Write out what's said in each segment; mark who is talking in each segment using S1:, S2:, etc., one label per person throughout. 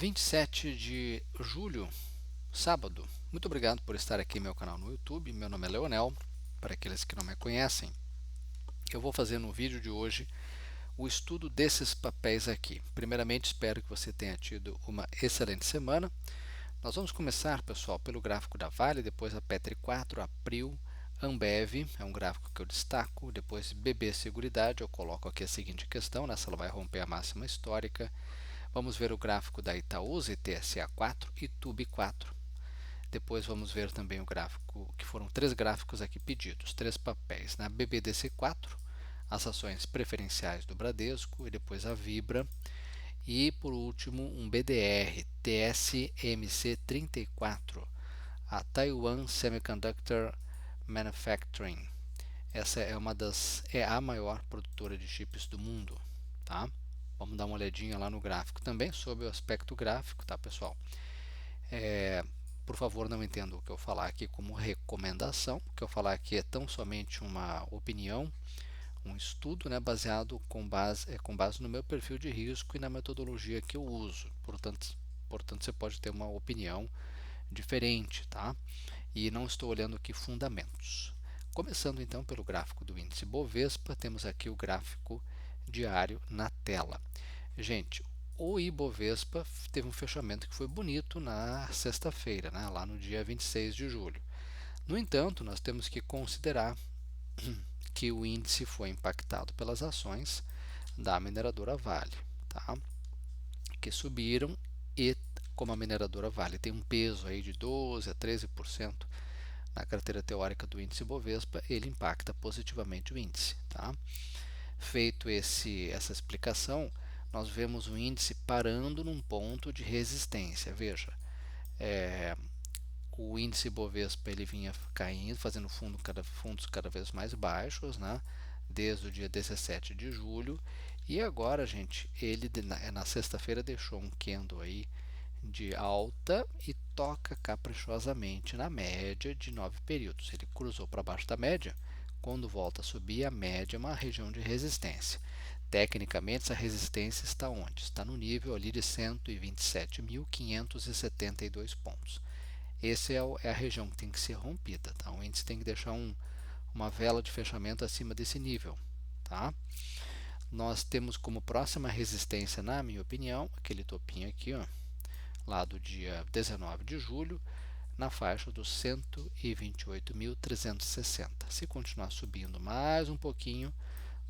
S1: 27 de julho, sábado. Muito obrigado por estar aqui no meu canal no YouTube. Meu nome é Leonel. Para aqueles que não me conhecem, eu vou fazer no vídeo de hoje o estudo desses papéis aqui. Primeiramente, espero que você tenha tido uma excelente semana. Nós vamos começar, pessoal, pelo gráfico da Vale, depois a Petri 4, a Prio, Ambev, é um gráfico que eu destaco, depois BB Seguridade, eu coloco aqui a seguinte questão, né, se ela vai romper a máxima histórica. Vamos ver o gráfico da Itaúsa, TSA4 e TUB4. Depois vamos ver também o gráfico, que foram três gráficos aqui pedidos, três papéis, na BBDC4, as ações preferenciais do Bradesco e depois a Vibra. E por último um BDR, TSMC34, a Taiwan Semiconductor Manufacturing. Essa é a maior produtora de chips do mundo, tá? Vamos dar uma olhadinha lá no gráfico também sobre o aspecto gráfico, tá, pessoal? Por favor, não entenda o que eu falar aqui como recomendação. O que eu falar aqui é tão somente uma opinião, um estudo, né, baseado com base no meu perfil de risco e na metodologia que eu uso. Portanto, você pode ter uma opinião diferente, tá? E não estou olhando aqui fundamentos. Começando então pelo gráfico do índice Bovespa, temos aqui o gráfico diário na tela. Gente, o Ibovespa teve um fechamento que foi bonito na sexta-feira, né, lá no dia 26 de julho. No entanto, nós temos que considerar que o índice foi impactado pelas ações da mineradora Vale, tá? Que subiram e, como a mineradora Vale tem um peso aí de 12 a 13% na carteira teórica do índice Bovespa, ele impacta positivamente o índice, tá? Feito essa explicação, nós vemos o índice parando num ponto de resistência. Veja, o índice Bovespa ele vinha caindo, fazendo fundos cada vez mais baixos, né? Desde o dia 17 de julho. E agora, gente, ele na sexta-feira deixou um candle aí de alta e toca caprichosamente na média de 9 períodos. Ele cruzou para baixo da média. Quando volta a subir, a média é uma região de resistência. Tecnicamente, essa resistência está onde? Está no nível ali de 127.572 pontos. Essa é a região que tem que ser rompida. Tá? O índice tem que deixar uma vela de fechamento acima desse nível. Tá? Nós temos como próxima resistência, na minha opinião, aquele topinho aqui, ó, lá do dia 19 de julho, na faixa dos 128.360. Se continuar subindo mais um pouquinho,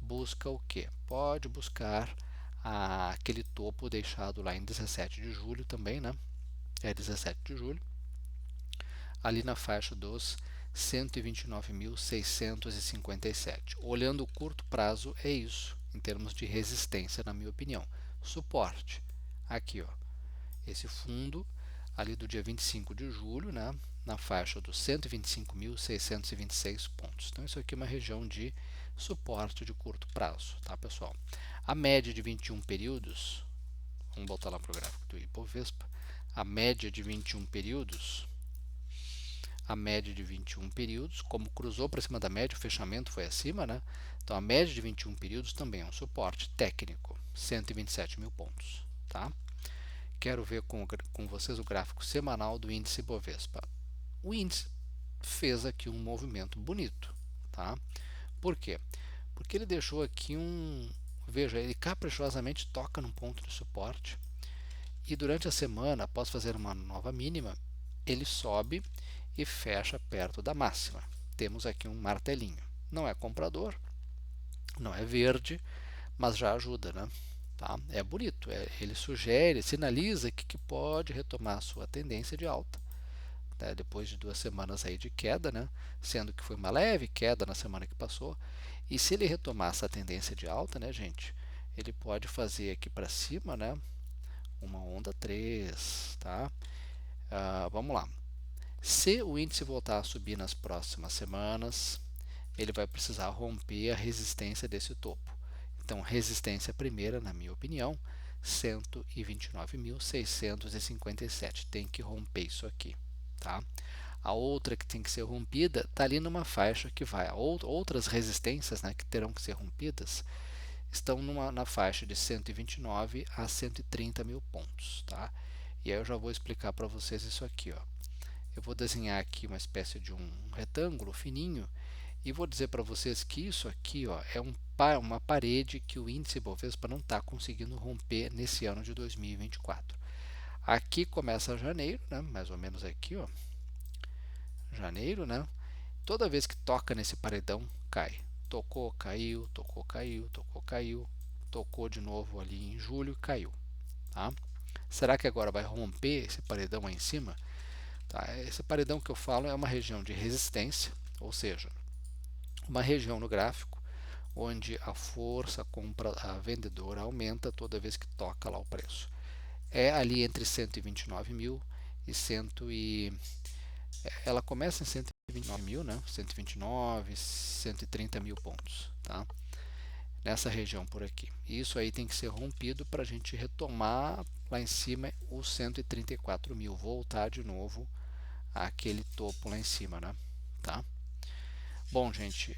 S1: busca o que? Pode buscar aquele topo deixado lá em 17 de julho também, né? 17 de julho, ali na faixa dos 129.657. Olhando o curto prazo, é isso, em termos de resistência, na minha opinião. Suporte, aqui, ó, esse fundo ali do dia 25 de julho, né, na faixa dos 125.626 pontos. Então, isso aqui é uma região de suporte de curto prazo, tá, pessoal? A média de 21 períodos, vamos voltar lá para o gráfico do Ibovespa, a média de 21 períodos, como cruzou para cima da média, o fechamento foi acima, né? Então, a média de 21 períodos também é um suporte técnico, 127 mil pontos, tá? Quero ver com vocês o gráfico semanal do índice Bovespa. O índice fez aqui um movimento bonito, tá? Por quê? Porque ele deixou aqui veja, ele caprichosamente toca num ponto de suporte e durante a semana, após fazer uma nova mínima, ele sobe e fecha perto da máxima. Temos aqui um martelinho. Não é comprador, não é verde, mas já ajuda, né? Tá? É bonito, ele sugere, sinaliza que pode retomar a sua tendência de alta, né? Depois de 2 semanas aí de queda, né? Sendo que foi uma leve queda na semana que passou. E se ele retomar essa tendência de alta, né, gente, ele pode fazer aqui para cima, né, uma onda 3, tá? Vamos lá. Se o índice voltar a subir nas próximas semanas, ele vai precisar romper a resistência desse topo. Então, resistência primeira, na minha opinião, 129.657. Tem que romper isso aqui, tá? A outra que tem que ser rompida está ali numa faixa que vai. Outras resistências, né, que terão que ser rompidas estão na faixa de 129 a 130 mil pontos, tá? E aí eu já vou explicar para vocês isso aqui, ó. Eu vou desenhar aqui uma espécie de um retângulo fininho e vou dizer para vocês que isso aqui, ó, é uma parede que o índice Bovespa não está conseguindo romper nesse ano de 2024. Aqui começa janeiro, né? Mais ou menos aqui, ó, janeiro, né? Toda vez que toca nesse paredão, cai. Tocou, caiu, tocou, caiu, tocou, caiu, tocou de novo ali em julho, caiu. Tá? Será que agora vai romper esse paredão aí em cima? Tá? Esse paredão que eu falo é uma região de resistência, ou seja, uma região no gráfico onde a força compra a vendedora aumenta toda vez que toca lá o preço. É ali entre 129 mil e 100 e ela começa em 129 mil, né? 129, 130 mil pontos, tá? Nessa região por aqui. Isso aí tem que ser rompido para a gente retomar lá em cima os 134 mil, voltar de novo àquele topo lá em cima, né? Tá? Bom, gente,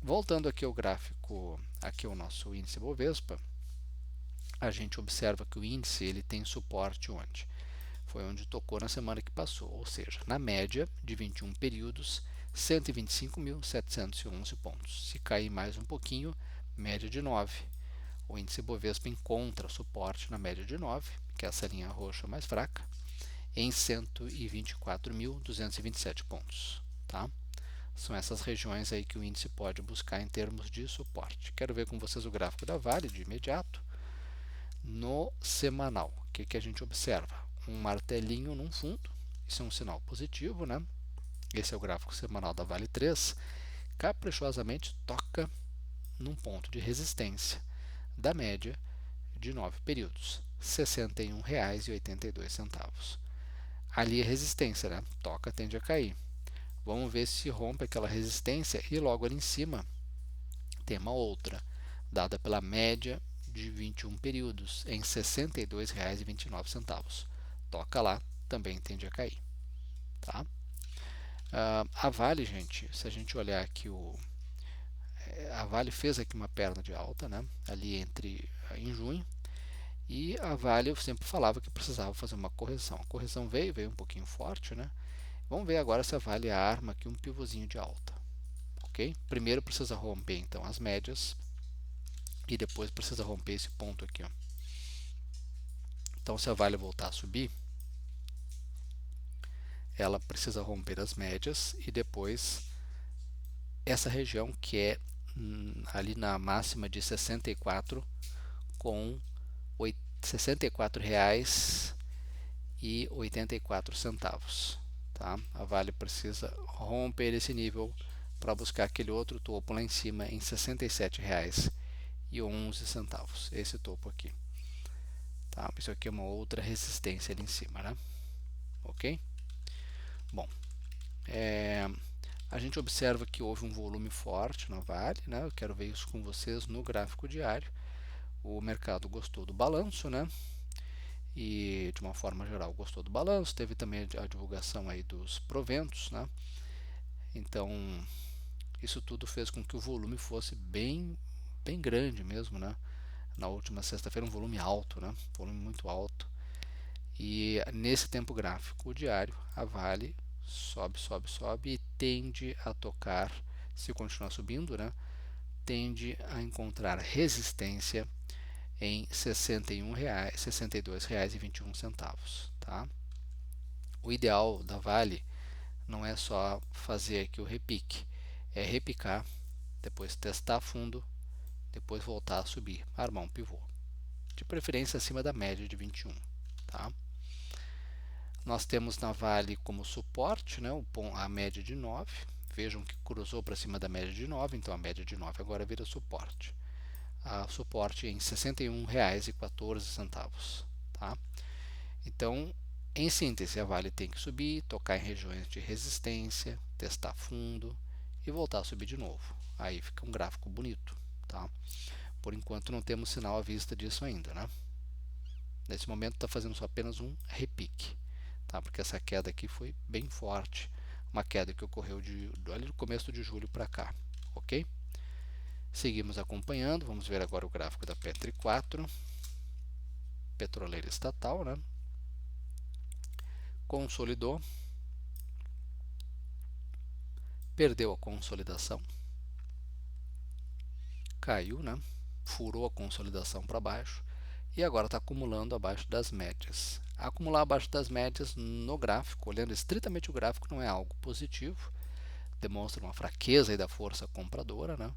S1: voltando aqui ao gráfico, aqui ao nosso índice Bovespa, a gente observa que o índice ele tem suporte onde? Foi onde tocou na semana que passou, ou seja, na média de 21 períodos, 125.711 pontos. Se cair mais um pouquinho, média de 9. O índice Bovespa encontra suporte na média de 9, que é essa linha roxa mais fraca, em 124.227 pontos. Tá? São essas regiões aí que o índice pode buscar em termos de suporte. Quero ver com vocês o gráfico da Vale de imediato. No semanal, o que a gente observa? Um martelinho num fundo, isso é um sinal positivo, né? Esse é o gráfico semanal da Vale 3, caprichosamente toca num ponto de resistência da média de 9 períodos, R$ 61,82. Ali é resistência, né? Toca, tende a cair. Vamos ver se rompe aquela resistência e logo ali em cima tem uma outra, dada pela média de 21 períodos, em R$ 62,29. Toca lá, também tende a cair. Tá? A Vale, gente, se a gente olhar aqui, a Vale fez aqui uma perna de alta, né? Ali em junho, e a Vale eu sempre falava que precisava fazer uma correção. A correção veio um pouquinho forte, né? Vamos ver agora se a Vale arma aqui um pivôzinho de alta. Ok? Primeiro precisa romper então as médias e depois precisa romper esse ponto aqui, ó. Então, se a Vale voltar a subir, ela precisa romper as médias e depois essa região que é ali na máxima de 64 com R$ 64,84. Tá? A Vale precisa romper esse nível para buscar aquele outro topo lá em cima em R$ 67,11. Esse topo aqui. Tá? Isso aqui é uma outra resistência ali em cima, né? Ok? Bom, a gente observa que houve um volume forte na Vale, né? Eu quero ver isso com vocês no gráfico diário. O mercado gostou do balanço, né? E de uma forma geral gostou do balanço. Teve também a divulgação aí dos proventos, né? Então, isso tudo fez com que o volume fosse bem grande mesmo, né? Na última sexta-feira, um volume alto, né? Volume muito alto. E nesse tempo gráfico diário, a Vale sobe, sobe, sobe e tende a tocar, se continuar subindo, né? Tende a encontrar resistência em R$ 62,21. Tá? O ideal da Vale não é só fazer aqui o repique, é repicar, depois testar fundo, depois voltar a subir, armar um pivô. De preferência acima da média de 21. Tá? Nós temos na Vale como suporte, né, a média de 9. Vejam que cruzou para cima da média de 9, então a média de 9 agora vira suporte. Suporte em R$ 61,14. Tá? Então, em síntese, a Vale tem que subir, tocar em regiões de resistência, testar fundo e voltar a subir de novo. Aí fica um gráfico bonito. Tá? Por enquanto não temos sinal à vista disso ainda. Né? Nesse momento está fazendo só apenas um repique. Tá? Porque essa queda aqui foi bem forte. Uma queda que ocorreu ali do começo de julho para cá. Ok? Seguimos acompanhando. Vamos ver agora o gráfico da Petri 4. Petroleira estatal, né? consolidou, perdeu a consolidação, caiu, né? Furou a consolidação para baixo e agora está acumulando abaixo das médias. Acumular abaixo das médias no gráfico, olhando estritamente o gráfico, não é algo positivo, demonstra uma fraqueza aí da força compradora, né?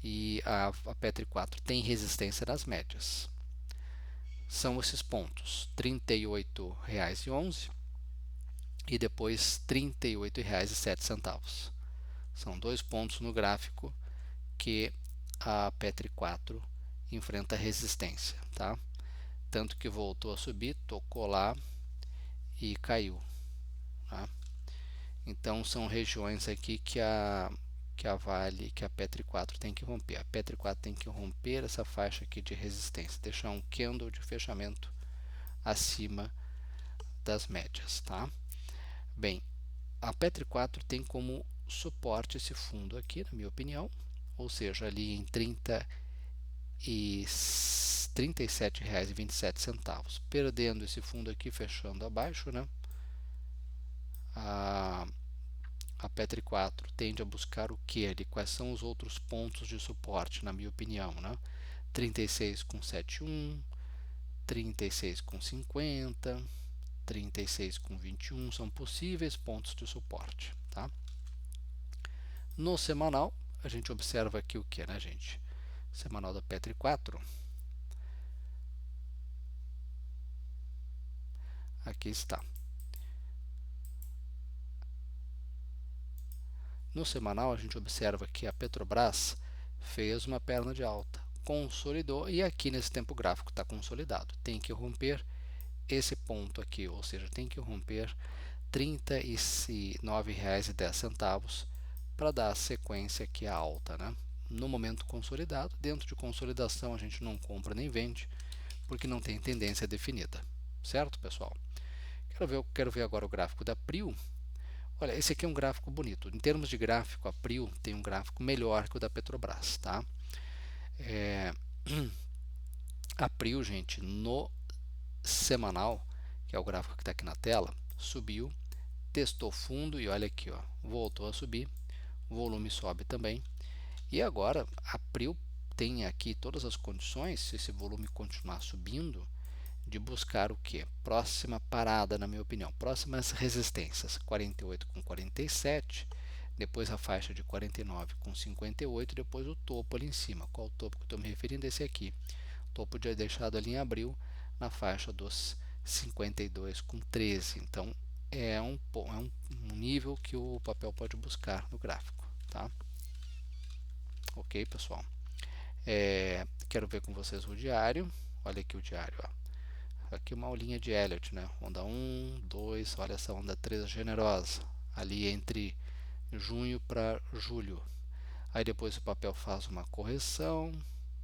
S1: E a Petri 4 tem resistência nas médias. São esses pontos: R$ 38,11 e depois R$ 38,07. São dois pontos no gráfico que a Petri 4 enfrenta resistência, tá? Tanto que voltou a subir, tocou lá e caiu, tá? Então são regiões aqui que a Petri 4 tem que romper. A Petri 4 tem que romper essa faixa aqui de resistência, deixar um candle de fechamento acima das médias, tá? Bem, a Petri 4 tem como suporte esse fundo aqui, na minha opinião, ou seja, ali em R$ 37,27. Perdendo esse fundo aqui, fechando abaixo, né? A Petri 4 tende a buscar o que ali? Quais são os outros pontos de suporte, na minha opinião, né? 36,71, 36,50, 36,21 são possíveis pontos de suporte, tá? No semanal, a gente observa aqui o que, né, gente? Semanal da Petri 4. Aqui está. No semanal, a gente observa que a Petrobras fez uma perna de alta, consolidou e aqui nesse tempo gráfico está consolidado. Tem que romper esse ponto aqui, ou seja, tem que romper R$ 39,10 para dar sequência aqui à alta, né? No momento consolidado, dentro de consolidação a gente não compra nem vende, porque não tem tendência definida, certo, pessoal? Quero ver agora o gráfico da Prio. Olha, esse aqui é um gráfico bonito. Em termos de gráfico, a Prio tem um gráfico melhor que o da Petrobras, tá? A Prio, gente, no semanal, que é o gráfico que está aqui na tela, subiu, testou fundo e olha aqui, ó, voltou a subir, o volume sobe também. E agora a Prio tem aqui todas as condições, se esse volume continuar subindo, de buscar o que? Próxima parada, na minha opinião. Próximas resistências, 48,47, depois a faixa de 49,58, depois o topo ali em cima. Qual o topo que eu estou me referindo? Esse aqui. O topo já deixado ali em abril, na faixa dos 52,13. Então, é um nível que o papel pode buscar no gráfico, tá? Ok, pessoal? Quero ver com vocês o diário. Olha aqui o diário, ó. Aqui uma aulinha de Elliott, né? Onda 1, 2, olha essa onda 3 generosa, ali entre junho para julho. Aí depois o papel faz uma correção,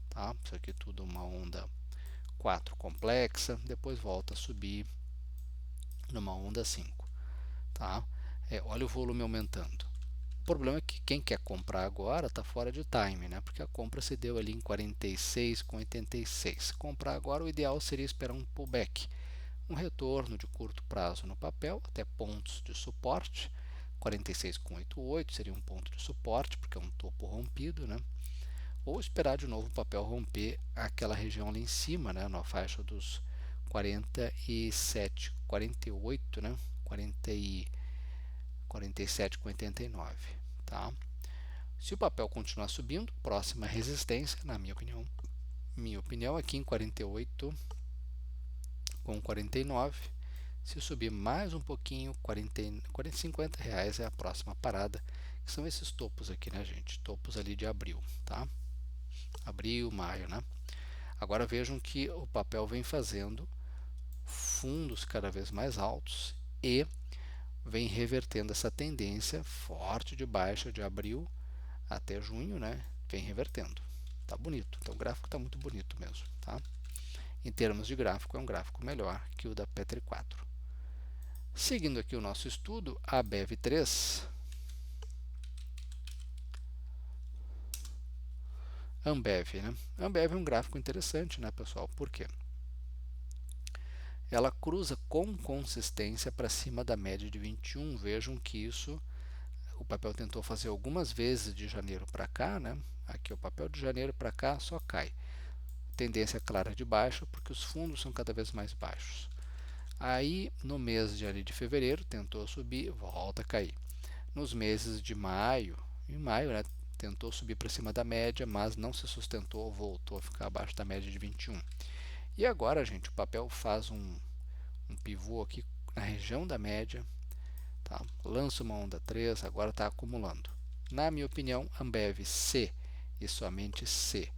S1: tá? Isso aqui tudo uma onda 4 complexa, depois volta a subir numa onda 5, tá? Olha o volume aumentando. O problema é que quem quer comprar agora está fora de time, né? Porque a compra se deu ali em 46,86. Comprar agora, o ideal seria esperar um pullback, um retorno de curto prazo no papel, até pontos de suporte. 46,88 seria um ponto de suporte, porque é um topo rompido, né? Ou esperar de novo o papel romper aquela região ali em cima, né? Na faixa dos 47, 48, né? 47,89, tá? Se o papel continuar subindo, próxima resistência, na minha opinião aqui em 48,49. Se subir mais um pouquinho, 50 reais é a próxima parada, que são esses topos aqui, né, gente? Topos ali de abril, tá? Abril, maio, né? Agora vejam que o papel vem fazendo fundos cada vez mais altos e vem revertendo essa tendência forte de baixa de abril até junho, né? Vem revertendo. Tá bonito. Então o gráfico está muito bonito mesmo, tá? Em termos de gráfico, é um gráfico melhor que o da Petri 4. Seguindo aqui o nosso estudo, a BEV3, Ambev, né? Ambev é um gráfico interessante, né, pessoal? Por quê? ela cruza com consistência para cima da média de 21. Vejam que isso o papel tentou fazer algumas vezes de janeiro para cá, né? Aqui o papel de janeiro para cá só cai. Tendência clara de baixa, porque os fundos são cada vez mais baixos. Aí, no mês de fevereiro, tentou subir, volta a cair. Nos meses de maio, em maio, né, tentou subir para cima da média, mas não se sustentou, voltou a ficar abaixo da média de 21. E agora, gente, o papel faz um pivô aqui na região da média, tá? Lança uma onda 3, agora está acumulando. Na minha opinião, Ambev C e somente C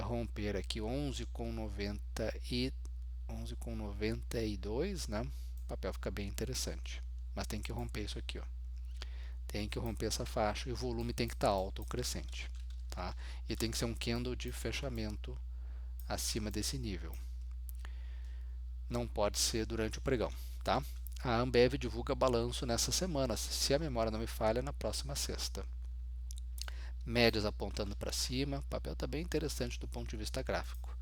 S1: romper aqui 11,90 e 11,92, né? O papel fica bem interessante. Mas tem que romper isso aqui, ó. Tem que romper essa faixa e o volume tem que estar alto ou crescente, tá? E tem que ser um candle de fechamento acima desse nível. Não pode ser durante o pregão, tá? A Ambev divulga balanço nessa semana, se a memória não me falha, na próxima sexta. Médias apontando para cima, o papel está bem interessante do ponto de vista gráfico,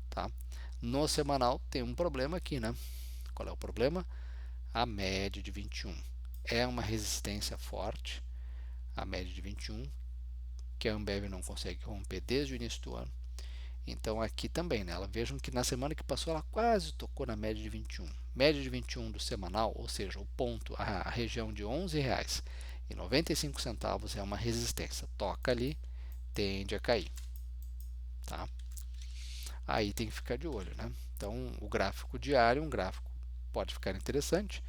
S1: tá? No semanal tem um problema aqui, né? Qual é o problema? A média de 21 é uma resistência forte, a média de 21, que a Ambev não consegue romper desde o início do ano. Então aqui também, né? Vejam que na semana que passou ela quase tocou na média de 21. Média de 21 do semanal, ou seja, o ponto, a região de R$ 11,95 é uma resistência. Toca ali, tende a cair, tá? Aí tem que ficar de olho, né? Então o gráfico diário, um gráfico pode ficar interessante,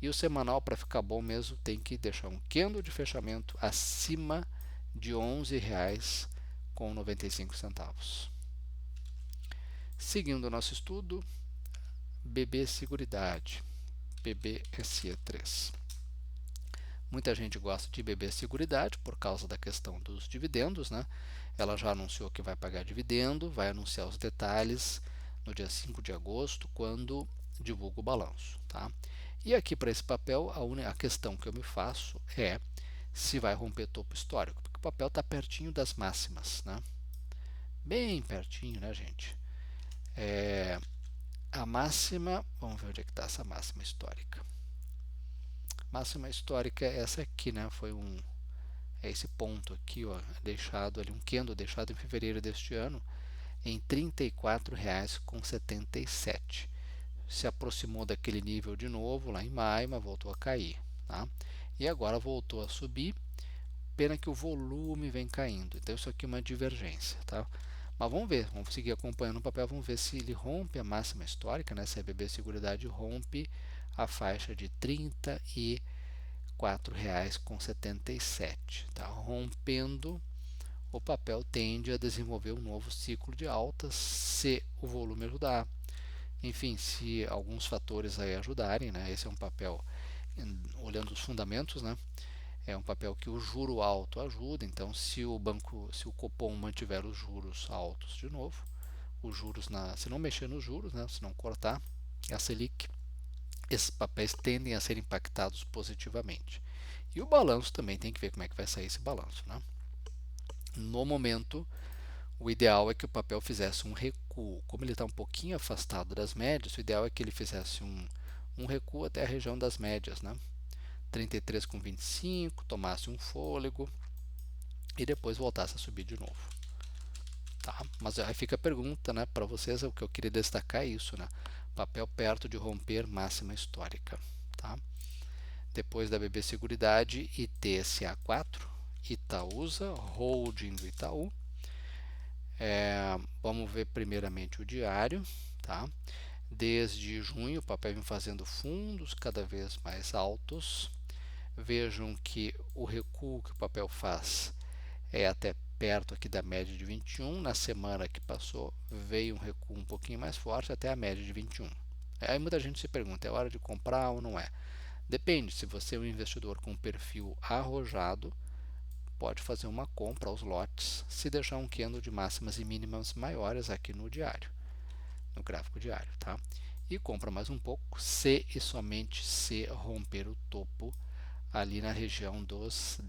S1: e o semanal, para ficar bom mesmo, tem que deixar um candle de fechamento acima de R$ 11,95. Seguindo o nosso estudo, BB Seguridade, BBSE3. Muita gente gosta de BB Seguridade por causa da questão dos dividendos, né? Ela já anunciou que vai pagar dividendo, vai anunciar os detalhes no dia 5 de agosto, quando divulga o balanço, tá? E aqui para esse papel, a questão que eu me faço é se vai romper topo histórico, porque o papel está pertinho das máximas, né? Bem pertinho, né, gente? A máxima, vamos ver onde é que está essa máxima histórica. Máxima histórica é essa aqui, né? É esse ponto aqui, ó, deixado ali, um candle deixado em fevereiro deste ano, em R$ 34,77. Se aproximou daquele nível de novo lá em maio, mas voltou a cair, tá? E agora voltou a subir, pena que o volume vem caindo, então isso aqui é uma divergência, tá? Mas vamos ver, vamos seguir acompanhando o papel, vamos ver se ele rompe a máxima histórica, né? Se a BB Seguridade rompe a faixa de R$ 34,77. Tá? Rompendo, o papel tende a desenvolver um novo ciclo de altas se o volume ajudar. Enfim, se alguns fatores aí ajudarem, né? Esse é um papel, olhando os fundamentos, né? É um papel que o juro alto ajuda, então se o Copom mantiver os juros altos de novo, os juros se não mexer nos juros, né, se não cortar a Selic, esses papéis tendem a ser impactados positivamente. E o balanço também tem que ver como é que vai sair esse balanço, né? No momento, o ideal é que o papel fizesse um recuo. Como ele está um pouquinho afastado das médias, o ideal é que ele fizesse um recuo até a região das médias, né? 33,25, tomasse um fôlego e depois voltasse a subir de novo. Tá? Mas aí fica a pergunta, né, para vocês, o que eu queria destacar é isso, né? Papel perto de romper máxima histórica. Tá? Depois da BB Seguridade, ITSA4, Itaúsa, holding do Itaú. Vamos ver primeiramente o diário. Tá? Desde junho, o papel vem fazendo fundos cada vez mais altos. Vejam que o recuo que o papel faz é até perto aqui da média de 21. Na semana que passou, veio um recuo um pouquinho mais forte até a média de 21. Aí muita gente se pergunta, é hora de comprar ou não é? Depende, se você é um investidor com perfil arrojado, pode fazer uma compra aos lotes, se deixar um candle de máximas e mínimas maiores aqui no diário, no gráfico diário, tá? E compra mais um pouco, se e somente se romper o topo ali na região dos R$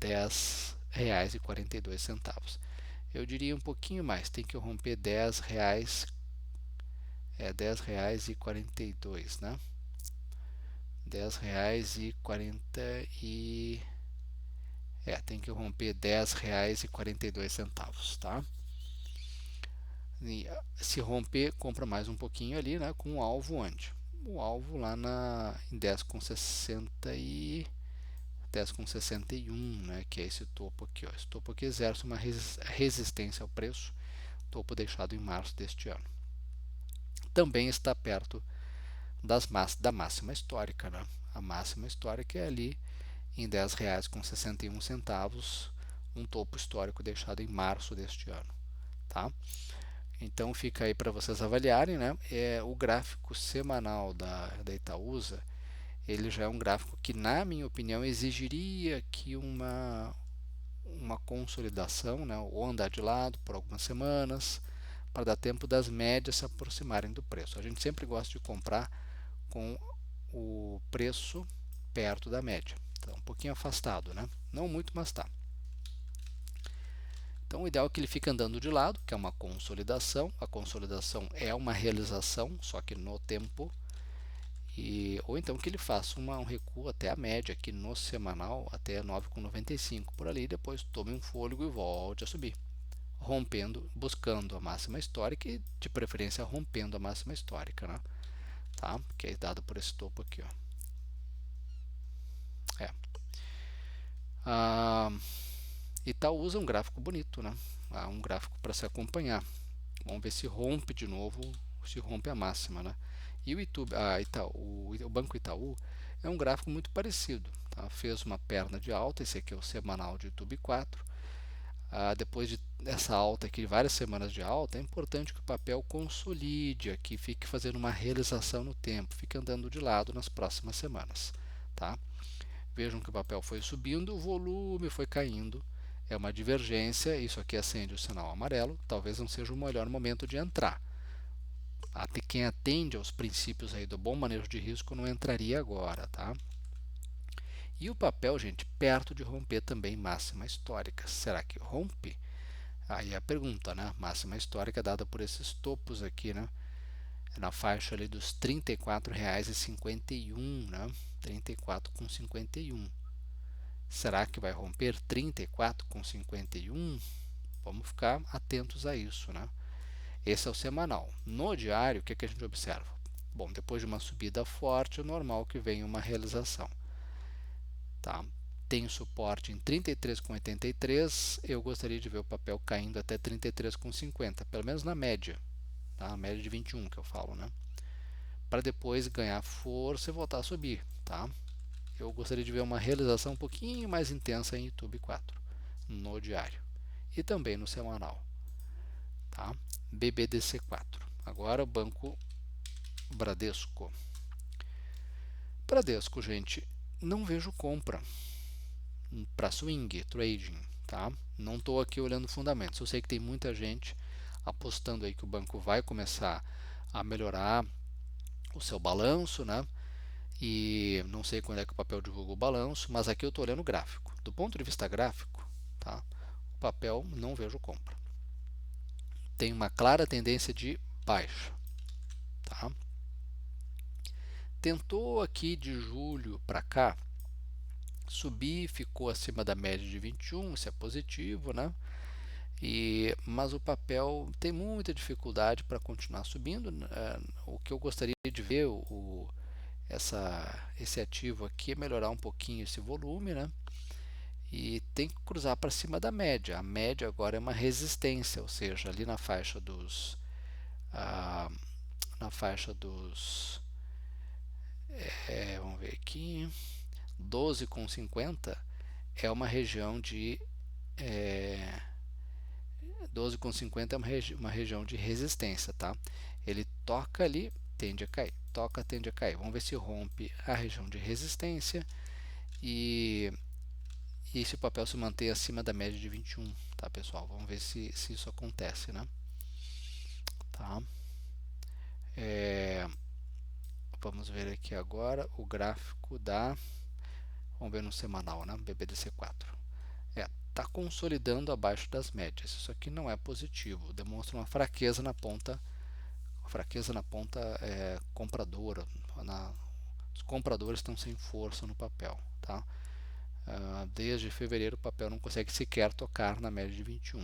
S1: 10,42. Eu diria um pouquinho mais, tem que romper R$ 10,40 é R$ 10,42, né? R$ 10,40 e... tem que romper R$ 10,42, tá? E se romper, compra mais um pouquinho ali, né? Com o alvo onde? O alvo lá em 10,61, né? Que é esse topo aqui, ó. Esse topo aqui exerce uma resistência ao preço, topo deixado em março deste ano. Também está perto da máxima histórica, né? A máxima histórica é ali em R$ 10,61, um topo histórico deixado em março deste ano, tá? Então fica aí para vocês avaliarem, né? O gráfico semanal da Itaúsa, ele já é um gráfico que, na minha opinião, exigiria que uma consolidação, né? Ou andar de lado por algumas semanas, para dar tempo das médias se aproximarem do preço. A gente sempre gosta de comprar com o preço perto da média, então um pouquinho afastado, né? Não muito, mas tá. Então, o ideal é que ele fique andando de lado, que é uma consolidação. A consolidação é uma realização, só que no tempo. Ou então que ele faça um recuo até a média, aqui no semanal, até 9,95 por ali. Depois tome um fôlego e volte a subir, rompendo, buscando a máxima histórica e, de preferência, rompendo a máxima histórica, né? Tá? Que é dado por esse topo aqui, ó. Ah, Itaúsa é um gráfico bonito, né? Um gráfico para se acompanhar. Vamos ver se rompe de novo, se rompe a máxima, né? E o Banco Itaú é um gráfico muito parecido, tá? Fez uma perna de alta, esse aqui é o semanal de YouTube 4. Depois dessa alta aqui, várias semanas de alta, é importante que o papel consolide aqui, fique fazendo uma realização no tempo, fique andando de lado nas próximas semanas, tá? Vejam que o papel foi subindo, o volume foi caindo, é uma divergência, isso aqui acende o sinal amarelo, talvez não seja o melhor momento de entrar. Até quem atende aos princípios aí do bom manejo de risco não entraria agora, tá? E o papel, gente, perto de romper também máxima histórica. Será que rompe? Aí a pergunta, né? Máxima histórica dada por esses topos aqui, né? Na faixa ali dos R$ 34,51, né? 34,51. Será que vai romper 34,51? Vamos ficar atentos a isso, né? Esse é o semanal. No diário, o que a gente observa? Bom, depois de uma subida forte, é normal que venha uma realização. Tá? Tem suporte em 33,83. Eu gostaria de ver o papel caindo até 33,50, pelo menos na média. Tá? A média de 21 que eu falo, né? Para depois ganhar força e voltar a subir. Tá? Eu gostaria de ver uma realização um pouquinho mais intensa em YouTube 4, no diário. E também no semanal. Tá? BBDC4. Agora o Banco Bradesco. Bradesco, gente, não vejo compra para swing trading, tá? Não estou aqui olhando fundamentos. Eu sei que tem muita gente apostando aí que o banco vai começar a melhorar o seu balanço, né? E não sei quando é que o papel divulga o balanço, mas aqui eu estou olhando o gráfico. Do ponto de vista gráfico, tá? O papel não vejo compra. Tem uma clara tendência de baixa, tá? Tentou aqui de julho para cá subir, ficou acima da média de 21, isso é positivo, né? Mas o papel tem muita dificuldade para continuar subindo. O que eu gostaria de ver, esse ativo aqui, é melhorar um pouquinho esse volume, né? E tem que cruzar para cima da média. A média agora é uma resistência, ou seja, ali ah, na faixa dos vamos ver aqui, 12,50 é uma região de 12,50 é uma região de resistência, tá? Ele toca ali, tende a cair, toca, tende a cair. Vamos ver se rompe a região de resistência e, se o papel se mantém acima da média de 21, tá, pessoal? Vamos ver se isso acontece, né? Tá? Vamos ver aqui agora o gráfico vamos ver no semanal, né? BBDC4. Está consolidando abaixo das médias. Isso aqui não é positivo, demonstra uma fraqueza na ponta A fraqueza na ponta compradora. Os compradores estão sem força no papel. Tá? Desde fevereiro o papel não consegue sequer tocar na média de 21.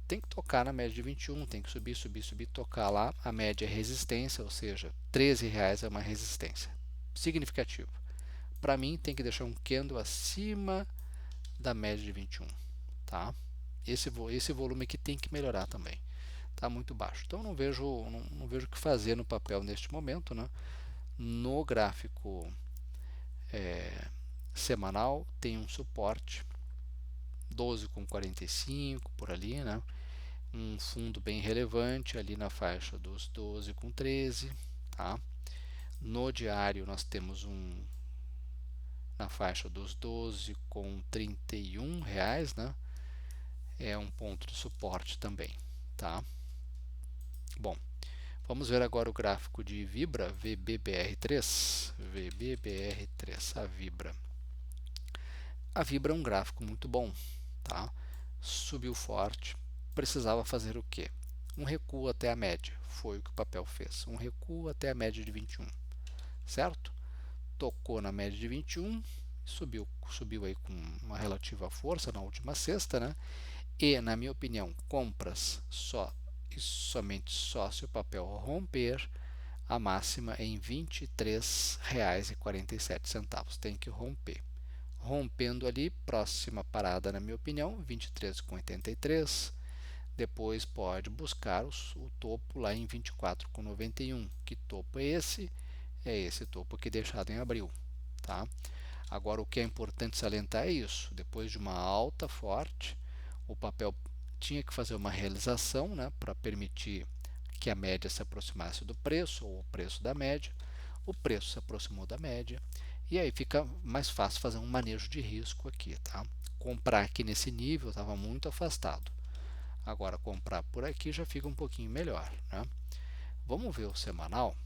S1: Tem que tocar na média de 21, tem que subir, subir, subir, tocar lá. A média é resistência, ou seja, R$ 13 é uma resistência significativa. Para mim, tem que deixar um candle acima da média de 21. Tá? Esse volume aqui tem que melhorar também. Está muito baixo. Então, não vejo o que fazer no papel neste momento. Né? No gráfico semanal, tem um suporte 12,45 por ali, né? Um fundo bem relevante ali na faixa dos 12,13, tá? No diário nós temos na faixa dos R$ 12,31, né? É um ponto de suporte também, tá? Bom, vamos ver agora o gráfico de Vibra, VBBR3, a Vibra. A Vibra é um gráfico muito bom, tá? Subiu forte, precisava fazer o quê? Um recuo até a média, foi o que o papel fez, um recuo até a média de 21, certo? Tocou na média de 21, subiu aí com uma relativa força na última sexta, né? E, na minha opinião, compras só e somente só se o papel romper a máxima em R$ 23,47. Tem que romper. Rompendo ali, próxima parada, na minha opinião, 23,83. Depois pode buscar o topo lá em 24,91. Que topo é esse? É esse topo aqui deixado em abril. Tá? Agora, o que é importante salientar é isso. Depois de uma alta forte, o papel tinha que fazer uma realização, né, para permitir que a média se aproximasse do preço, ou o preço da média. O preço se aproximou da média. E aí fica mais fácil fazer um manejo de risco aqui. Tá? Comprar aqui nesse nível estava muito afastado. Agora, comprar por aqui já fica um pouquinho melhor. Né? Vamos ver o semanal.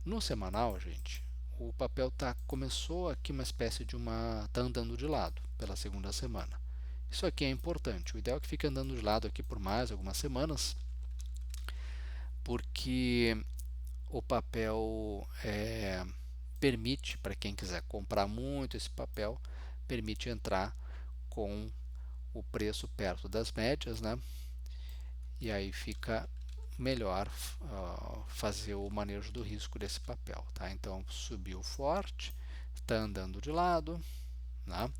S1: No semanal, gente, o papel começou aqui uma espécie de está andando de lado pela segunda semana. Isso aqui é importante. O ideal é que fique andando de lado aqui por mais algumas semanas, porque o papel permite, para quem quiser comprar muito esse papel, permite entrar com o preço perto das médias, né? E aí fica melhor fazer o manejo do risco desse papel, tá? Então subiu forte, está andando de lado, né?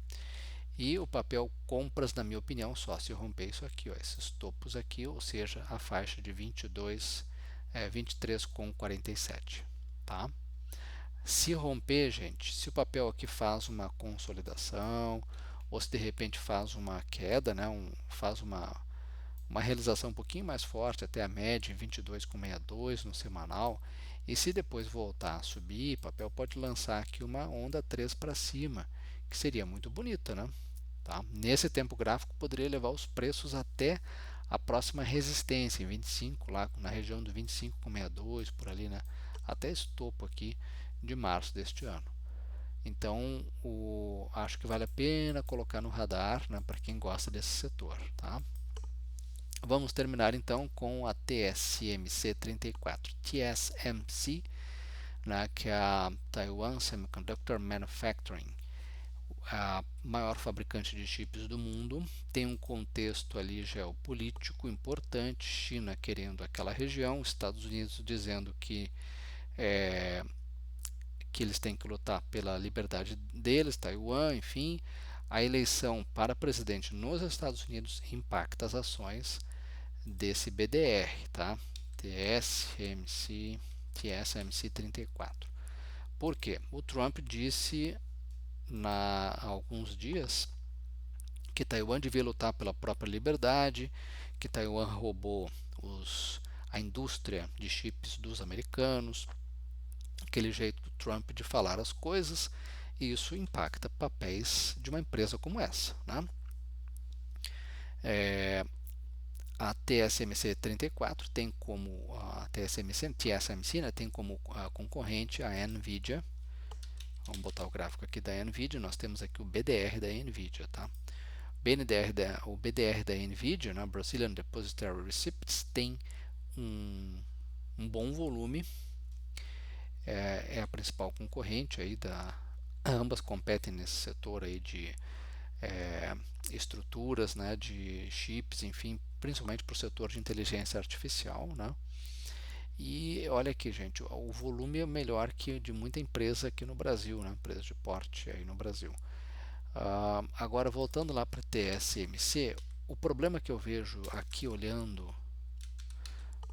S1: E o papel compras, na minha opinião, só se romper isso aqui, ó, esses topos aqui, ou seja, a faixa de 23,47, tá? Se romper, gente, se o papel aqui faz uma consolidação, ou se de repente faz uma queda, né, faz uma realização um pouquinho mais forte até a média em 22,62 no semanal, e se depois voltar a subir, o papel pode lançar aqui uma onda 3 para cima, que seria muito bonita, né? Tá? Nesse tempo gráfico poderia levar os preços até a próxima resistência em 25, lá na região do 25,62 por ali, né? Até esse topo aqui de março deste ano. Então, acho que vale a pena colocar no radar, né, para quem gosta desse setor. Tá? Vamos terminar então com a TSMC 34. TSMC, né, que é a Taiwan Semiconductor Manufacturing, a maior fabricante de chips do mundo, tem um contexto ali geopolítico importante, China querendo aquela região, Estados Unidos dizendo que eles têm que lutar pela liberdade deles, Taiwan, enfim. A eleição para presidente nos Estados Unidos impacta as ações desse BDR, tá? TSMC 34. Por quê? O Trump disse há alguns dias que Taiwan devia lutar pela própria liberdade, que Taiwan roubou a indústria de chips dos americanos, aquele jeito do Trump de falar as coisas, e isso impacta papéis de uma empresa como essa. Né? A TSMC 34 tem como TSMC, né, tem como concorrente a Nvidia. Vamos botar o gráfico aqui da Nvidia. Nós temos aqui o BDR da Nvidia, tá? O BDR da Nvidia, né, Brazilian Depositary Receipts, tem um um bom volume, é a principal concorrente aí ambas competem nesse setor aí de estruturas, né, de chips, enfim, principalmente para o setor de inteligência artificial, né? E olha aqui, gente, o volume é melhor que de muita empresa aqui no Brasil, né? Empresa de porte aí no Brasil. Agora, voltando lá para TSMC, o problema que eu vejo aqui olhando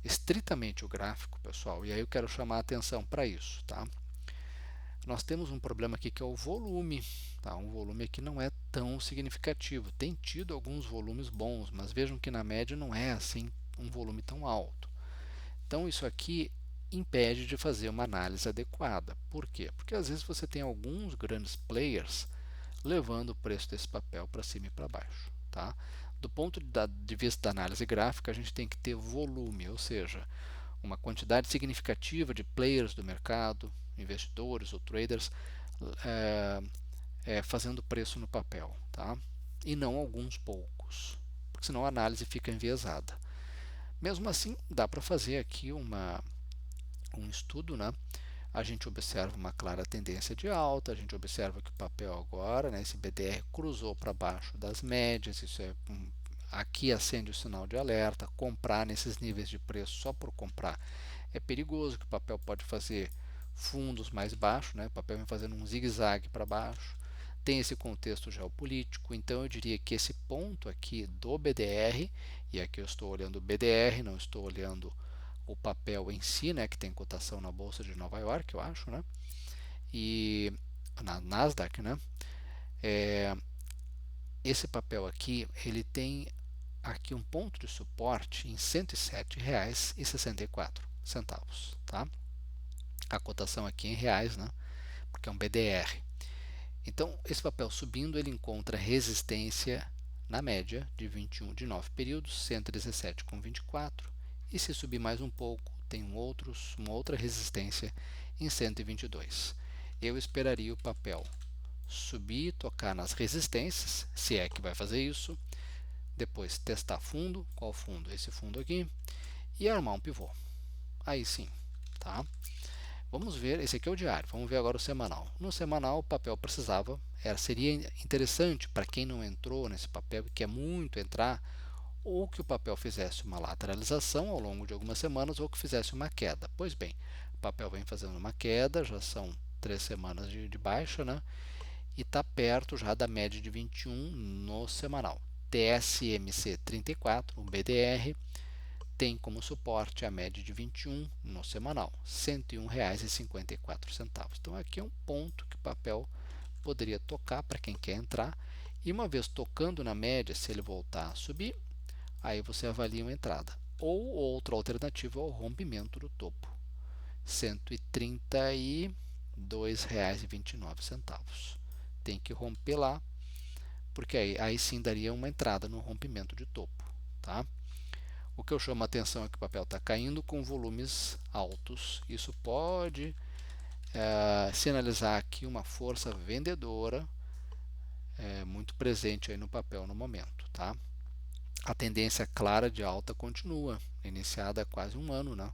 S1: estritamente o gráfico, pessoal, e aí eu quero chamar a atenção para isso, tá? Nós temos um problema aqui que é o volume, tá? Um volume aqui não é tão significativo. Tem tido alguns volumes bons, mas vejam que na média não é assim um volume tão alto. Então isso aqui impede de fazer uma análise adequada. Por quê? Porque às vezes você tem alguns grandes players levando o preço desse papel para cima e para baixo, tá? Do ponto de vista da análise gráfica, a gente tem que ter volume, ou seja, uma quantidade significativa de players do mercado, investidores ou traders, é, fazendo preço no papel, tá? E não alguns poucos, porque senão a análise fica enviesada. Mesmo assim, dá para fazer aqui um estudo, né? A gente observa uma clara tendência de alta, a gente observa que o papel agora, né, esse BDR cruzou para baixo das médias, isso aqui acende o sinal de alerta. Comprar nesses níveis de preço só por comprar é perigoso, que o papel pode fazer fundos mais baixos, né? O papel vem fazendo um zigue-zague para baixo. Tem esse contexto geopolítico, então eu diria que esse ponto aqui do BDR, e aqui eu estou olhando o BDR, não estou olhando o papel em si, né, que tem cotação na Bolsa de Nova York, eu acho, né, e na Nasdaq, né, é, esse papel aqui, ele tem aqui um ponto de suporte em R$ 107,64, tá? A cotação aqui em reais, né, porque é um BDR. Então, esse papel subindo, ele encontra resistência na média de 21 de 9 períodos, 117,24, e se subir mais um pouco, tem uma outra resistência em 122. Eu esperaria o papel subir, tocar nas resistências, se é que vai fazer isso, depois testar fundo, qual fundo? Esse fundo aqui, e armar um pivô. Aí sim, tá? Vamos ver, esse aqui é o diário, vamos ver agora o semanal. No semanal, o papel precisava, seria interessante para quem não entrou nesse papel e quer muito entrar, ou que o papel fizesse uma lateralização ao longo de algumas semanas, ou que fizesse uma queda. Pois bem, o papel vem fazendo uma queda, já são 3 semanas de baixa, né? E está perto já da média de 21 no semanal. TSMC 34, o BDR, tem como suporte a média de 21 no semanal, R$ 101,54. Então aqui é um ponto que o papel poderia tocar para quem quer entrar, e uma vez tocando na média, se ele voltar a subir, aí você avalia uma entrada. Ou outra alternativa é o rompimento do topo, R$ 132,29. Tem que romper lá, porque aí sim daria uma entrada no rompimento de topo, tá? O que eu chamo a atenção é que o papel está caindo com volumes altos. Isso pode sinalizar aqui uma força vendedora muito presente aí no papel no momento, tá? A tendência clara de alta continua, iniciada há quase um ano, né?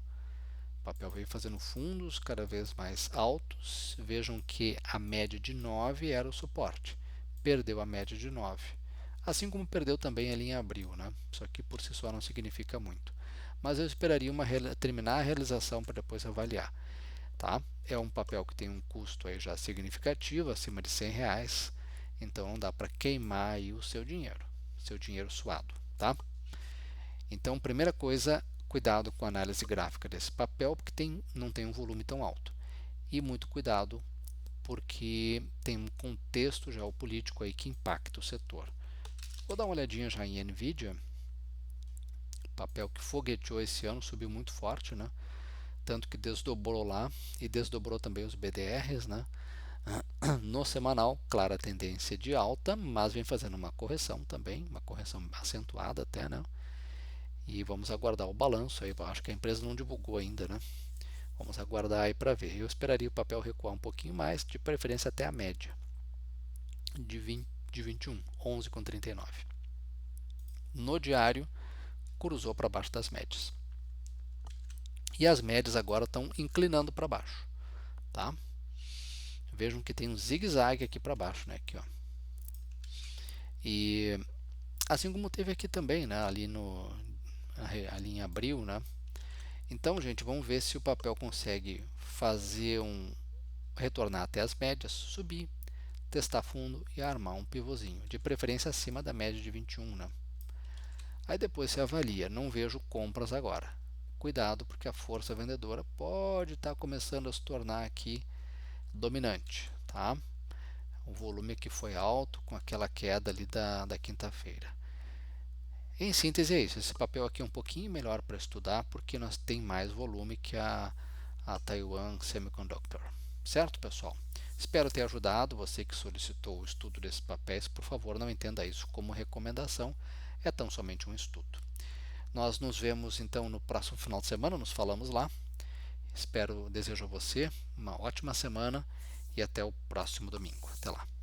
S1: O papel veio fazendo fundos cada vez mais altos. Vejam que a média de 9 era o suporte. Perdeu a média de 9. Assim como perdeu também ali em abril, né? Isso aqui por si só não significa muito. Mas eu esperaria terminar a realização para depois avaliar, tá? É um papel que tem um custo aí já significativo, acima de R$ 100, então não dá para queimar aí o seu dinheiro suado, tá? Então, primeira coisa, cuidado com a análise gráfica desse papel, porque não tem um volume tão alto. E muito cuidado, porque tem um contexto geopolítico aí que impacta o setor. Vou dar uma olhadinha já em Nvidia, papel que fogueteou esse ano, subiu muito forte, né? Tanto que desdobrou lá e desdobrou também os BDRs, né? No semanal, clara tendência de alta, mas vem fazendo uma correção também, uma correção acentuada até, né? E vamos aguardar o balanço aí, acho que a empresa não divulgou ainda, né? Vamos aguardar aí para ver. Eu esperaria o papel recuar um pouquinho mais, de preferência até a média de 21, 11,39. No diário, cruzou para baixo das médias. e as médias agora estão inclinando para baixo, tá? Vejam que tem um zigue-zague aqui para baixo, né? Aqui, ó. E assim como teve aqui também, né? Ali em abril, né? Então, gente, vamos ver se o papel consegue fazer retornar até as médias, subir, testar fundo e armar um pivôzinho, de preferência acima da média de 21, né? Aí depois se avalia, não vejo compras agora. Cuidado, porque a força vendedora pode estar começando a se tornar aqui dominante, tá? O volume aqui foi alto com aquela queda ali da quinta-feira. Em síntese é isso, esse papel aqui é um pouquinho melhor para estudar porque nós tem mais volume que a Taiwan Semiconductor. Certo, pessoal? Espero ter ajudado você que solicitou o estudo desses papéis. Por favor, não entenda isso como recomendação, é tão somente um estudo. Nós nos vemos então no próximo final de semana, nos falamos lá. Desejo a você uma ótima semana e até o próximo domingo. Até lá.